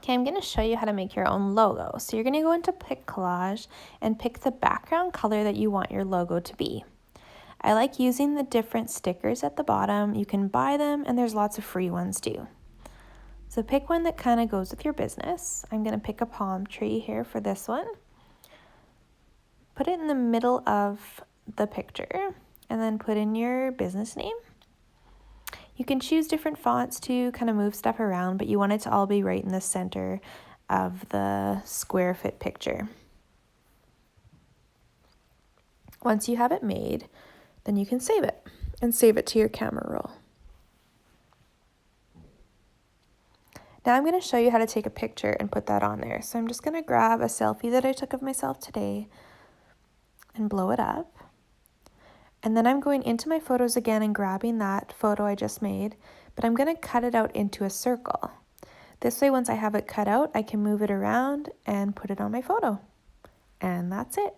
Okay, I'm going to show you how to make your own logo. So you're going to go into Pic Collage and pick the background color that you want your logo to be. I like using the different stickers at the bottom. You can buy them and there's lots of free ones too. So pick one that kind of goes with your business. I'm going to pick a palm tree here for this one. Put it in the middle of the picture and then put in your business name. You can choose different fonts to kind of move stuff around, but you want it to all be right in the center of the square fit picture. Once you have it made, then you can save it and save it to your camera roll. Now I'm going to show you how to take a picture and put that on there. So I'm just going to grab a selfie that I took of myself today and blow it up. And then I'm going into my photos again and grabbing that photo I just made, but I'm going to cut it out into a circle. This way, once I have it cut out, I can move it around and put it on my photo. And that's it.